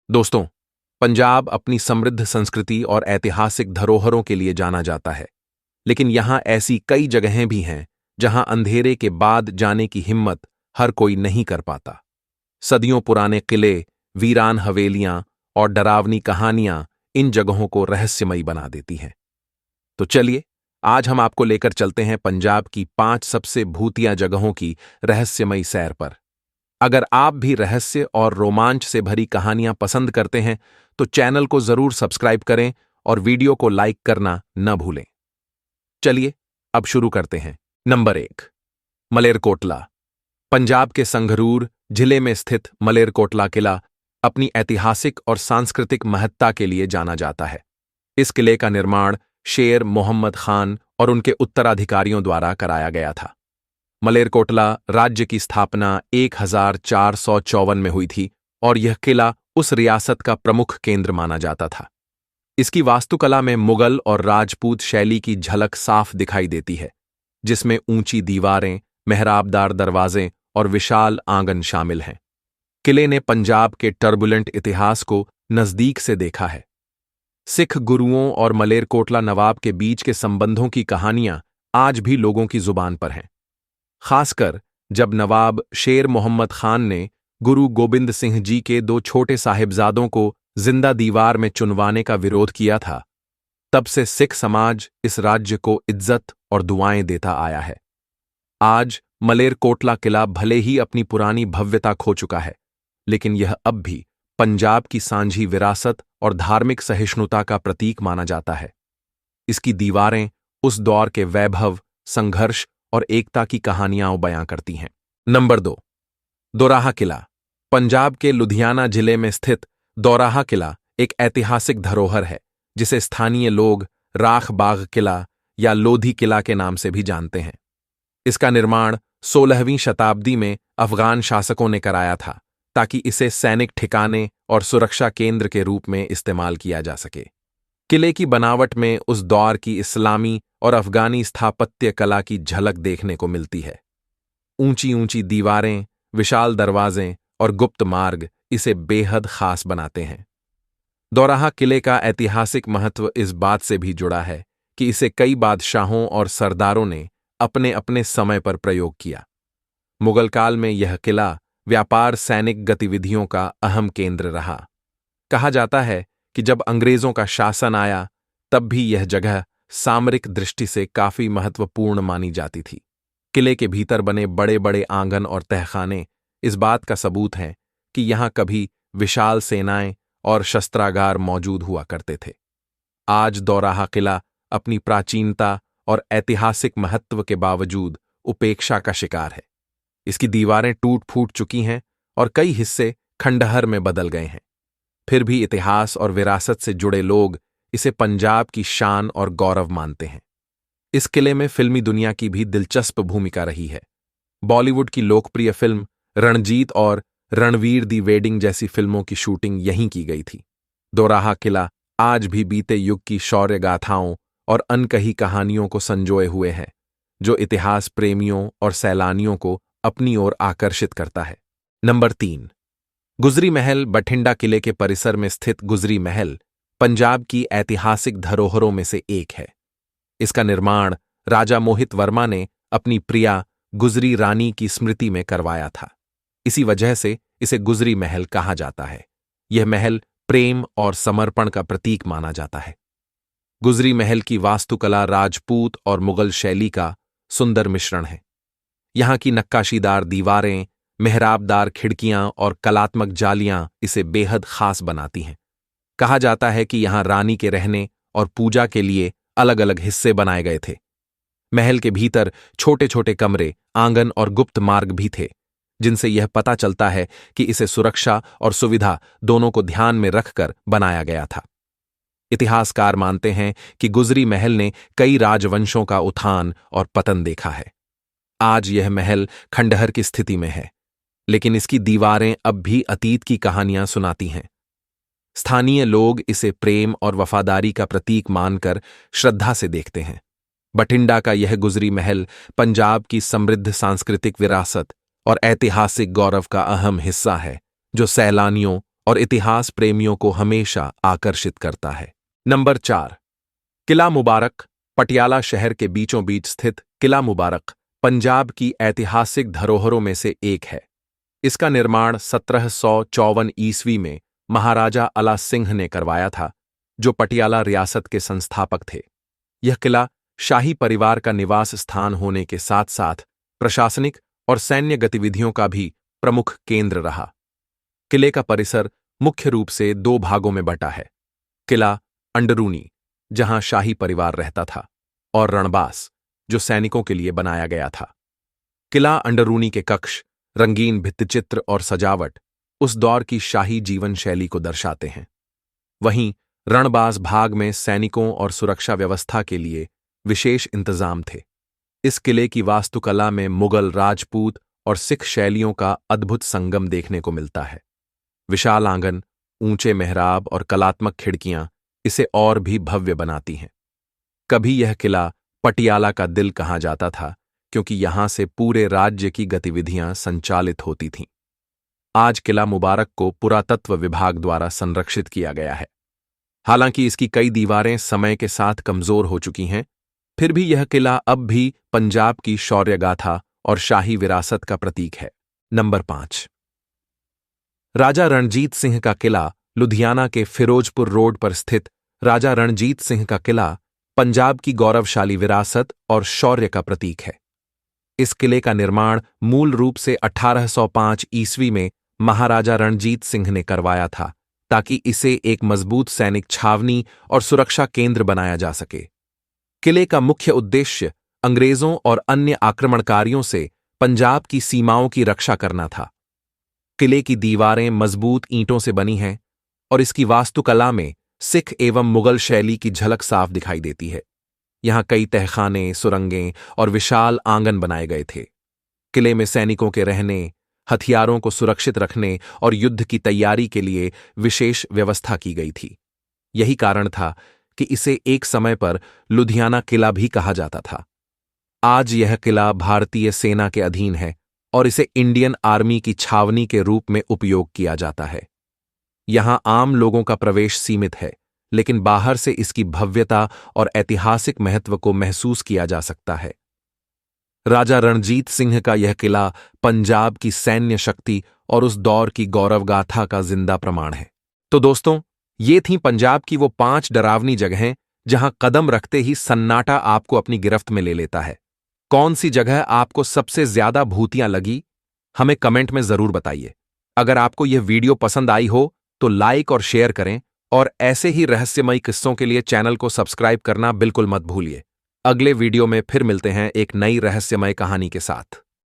दोस्तों, पंजाब अपनी समृद्ध संस्कृति और ऐतिहासिक धरोहरों के लिए जाना जाता है, लेकिन यहाँ ऐसी कई जगहें भी हैं जहाँ अंधेरे के बाद जाने की हिम्मत हर कोई नहीं कर पाता। सदियों पुराने किले, वीरान हवेलियां और डरावनी कहानियां इन जगहों को रहस्यमयी बना देती हैं। तो चलिए, आज हम आपको लेकर चलते हैं पंजाब की 5 सबसे भूतिया जगहों की रहस्यमयी सैर पर। अगर आप भी रहस्य और रोमांच से भरी कहानियां पसंद करते हैं, तो चैनल को जरूर सब्सक्राइब करें और वीडियो को लाइक करना न भूलें। चलिए, अब शुरू करते हैं। नंबर 1, मलेरकोटला। पंजाब के संगरूर जिले में स्थित मलेरकोटला किला अपनी ऐतिहासिक और सांस्कृतिक महत्ता के लिए जाना जाता है। इस किले का निर्माण शेर मोहम्मद खान और उनके उत्तराधिकारियों द्वारा कराया गया था। मलेरकोटला राज्य की स्थापना 1454 में हुई थी और यह किला उस रियासत का प्रमुख केंद्र माना जाता था। इसकी वास्तुकला में मुगल और राजपूत शैली की झलक साफ दिखाई देती है, जिसमें ऊंची दीवारें, मेहराबदार दरवाजे और विशाल आंगन शामिल हैं। किले ने पंजाब के टर्बुलेंट इतिहास को नजदीक से देखा है। सिख गुरुओं और मलेरकोटला नवाब के बीच के संबंधों की कहानियां आज भी लोगों की जुबान पर हैं। खासकर जब नवाब शेर मोहम्मद खान ने गुरु गोबिंद सिंह जी के 2 छोटे साहिबजादों को जिंदा दीवार में चुनवाने का विरोध किया था, तब से सिख समाज इस राज्य को इज्जत और दुआएं देता आया है। आज मलेरकोटला किला भले ही अपनी पुरानी भव्यता खो चुका है, लेकिन यह अब भी पंजाब की सांझी विरासत और धार्मिक सहिष्णुता का प्रतीक माना जाता है। इसकी दीवारें उस दौर के वैभव, संघर्ष और एकता की कहानियां बयां करती हैं। नंबर 2, दोराहा किला। पंजाब के लुधियाना जिले में स्थित दोराहा किला एक ऐतिहासिक धरोहर है, जिसे स्थानीय लोग राख बाग किला या लोधी किला के नाम से भी जानते हैं। इसका निर्माण 16वीं शताब्दी में अफगान शासकों ने कराया था, ताकि इसे सैनिक ठिकाने और सुरक्षा केंद्र के रूप में इस्तेमाल किया जा सके। किले की बनावट में उस दौर की इस्लामी और अफगानी स्थापत्य कला की झलक देखने को मिलती है। ऊंची ऊंची दीवारें, विशाल दरवाजे और गुप्त मार्ग इसे बेहद खास बनाते हैं। दोराहा किले का ऐतिहासिक महत्व इस बात से भी जुड़ा है कि इसे कई बादशाहों और सरदारों ने अपने अपने समय पर प्रयोग किया। मुगल काल में यह किला व्यापार सैनिक गतिविधियों का अहम केंद्र रहा। कहा जाता है कि जब अंग्रेजों का शासन आया, तब भी यह जगह सामरिक दृष्टि से काफी महत्वपूर्ण मानी जाती थी। किले के भीतर बने बड़े बड़े आंगन और तहखाने इस बात का सबूत हैं कि यहाँ कभी विशाल सेनाएं और शस्त्रागार मौजूद हुआ करते थे। आज दोराहा किला अपनी प्राचीनता और ऐतिहासिक महत्व के बावजूद उपेक्षा का शिकार है। इसकी दीवारें टूट फूट चुकी हैं और कई हिस्से खंडहर में बदल गए हैं। फिर भी इतिहास और विरासत से जुड़े लोग इसे पंजाब की शान और गौरव मानते हैं। इस किले में फिल्मी दुनिया की भी दिलचस्प भूमिका रही है। बॉलीवुड की लोकप्रिय फिल्म रणजीत और रणवीर दी वेडिंग जैसी फिल्मों की शूटिंग यहीं की गई थी। दोराहा किला आज भी बीते युग की शौर्य गाथाओं और अनकही कहानियों को संजोए हुए है, जो इतिहास प्रेमियों और सैलानियों को अपनी ओर आकर्षित करता है। नंबर 3, गुजरी महल। बठिंडा किले के परिसर में स्थित गुजरी महल पंजाब की ऐतिहासिक धरोहरों में से एक है। इसका निर्माण राजा मोहित वर्मा ने अपनी प्रिया गुजरी रानी की स्मृति में करवाया था। इसी वजह से इसे गुजरी महल कहा जाता है। यह महल प्रेम और समर्पण का प्रतीक माना जाता है। गुजरी महल की वास्तुकला राजपूत और मुगल शैली का सुंदर मिश्रण है। यहाँ की नक्काशीदार दीवारें, मेहराबदार खिड़कियां और कलात्मक जालियां इसे बेहद खास बनाती हैं। कहा जाता है कि यहाँ रानी के रहने और पूजा के लिए अलग अलग हिस्से बनाए गए थे। महल के भीतर छोटे छोटे कमरे, आंगन और गुप्त मार्ग भी थे, जिनसे यह पता चलता है कि इसे सुरक्षा और सुविधा दोनों को ध्यान में रखकर बनाया गया था। इतिहासकार मानते हैं कि गुजरी महल ने कई राजवंशों का उत्थान और पतन देखा है। आज यह महल खंडहर की स्थिति में है, लेकिन इसकी दीवारें अब भी अतीत की कहानियां सुनाती हैं। स्थानीय लोग इसे प्रेम और वफादारी का प्रतीक मानकर श्रद्धा से देखते हैं। बठिंडा का यह गुजरी महल पंजाब की समृद्ध सांस्कृतिक विरासत और ऐतिहासिक गौरव का अहम हिस्सा है, जो सैलानियों और इतिहास प्रेमियों को हमेशा आकर्षित करता है। नंबर 4, किला मुबारक। पटियाला शहर के बीचों बीच स्थित किला मुबारक पंजाब की ऐतिहासिक धरोहरों में से एक है। इसका निर्माण 1754 ईस्वी में महाराजा अला सिंह ने करवाया था, जो पटियाला रियासत के संस्थापक थे। यह किला शाही परिवार का निवास स्थान होने के साथ साथ प्रशासनिक और सैन्य गतिविधियों का भी प्रमुख केंद्र रहा। किले का परिसर मुख्य रूप से 2 भागों में बटा है। किला अंडरूनी, जहां शाही परिवार रहता था, और रणबास, जो सैनिकों के लिए बनाया गया था। किला अंडरूनी के कक्ष, रंगीन भित्तिचित्र और सजावट उस दौर की शाही जीवन शैली को दर्शाते हैं। वहीं रणबास भाग में सैनिकों और सुरक्षा व्यवस्था के लिए विशेष इंतजाम थे। इस किले की वास्तुकला में मुगल, राजपूत और सिख शैलियों का अद्भुत संगम देखने को मिलता है। विशाल आंगन, ऊंचे मेहराब और कलात्मक खिड़कियां इसे और भी भव्य बनाती हैं। कभी यह किला पटियाला का दिल कहा जाता था, क्योंकि यहां से पूरे राज्य की गतिविधियां संचालित होती थीं। आज किला मुबारक को पुरातत्व विभाग द्वारा संरक्षित किया गया है। हालांकि इसकी कई दीवारें समय के साथ कमजोर हो चुकी हैं, फिर भी यह किला अब भी पंजाब की शौर्य गाथा और शाही विरासत का प्रतीक है। नंबर 5, राजा रणजीत सिंह का किला। लुधियाना के फिरोजपुर रोड पर स्थित राजा रणजीत सिंह का किला पंजाब की गौरवशाली विरासत और शौर्य का प्रतीक है। इस किले का निर्माण मूल रूप से 1805 ईस्वी में महाराजा रणजीत सिंह ने करवाया था, ताकि इसे एक मजबूत सैनिक छावनी और सुरक्षा केंद्र बनाया जा सके। किले का मुख्य उद्देश्य अंग्रेजों और अन्य आक्रमणकारियों से पंजाब की सीमाओं की रक्षा करना था। किले की दीवारें मजबूत ईंटों से बनी हैं और इसकी वास्तुकला में सिख एवं मुगल शैली की झलक साफ दिखाई देती है। यहां कई तहखाने, सुरंगें और विशाल आंगन बनाए गए थे। किले में सैनिकों के रहने, हथियारों को सुरक्षित रखने और युद्ध की तैयारी के लिए विशेष व्यवस्था की गई थी। यही कारण था कि इसे एक समय पर लुधियाना किला भी कहा जाता था। आज यह किला भारतीय सेना के अधीन है और इसे इंडियन आर्मी की छावनी के रूप में उपयोग किया जाता है। यहां आम लोगों का प्रवेश सीमित है, लेकिन बाहर से इसकी भव्यता और ऐतिहासिक महत्व को महसूस किया जा सकता है। राजा रणजीत सिंह का यह किला पंजाब की सैन्य शक्ति और उस दौर की गौरवगाथा का जिंदा प्रमाण है। तो दोस्तों, ये थीं पंजाब की वो 5 डरावनी जगहें जहां कदम रखते ही सन्नाटा आपको अपनी गिरफ्त में ले लेता है। कौन सी जगह आपको सबसे ज्यादा भूतियां लगी, हमें कमेंट में जरूर बताइए। अगर आपको यह वीडियो पसंद आई हो तो लाइक और शेयर करें, और ऐसे ही रहस्यमयी किस्सों के लिए चैनल को सब्सक्राइब करना बिल्कुल मत भूलिए। अगले वीडियो में फिर मिलते हैं एक नई रहस्यमय कहानी के साथ।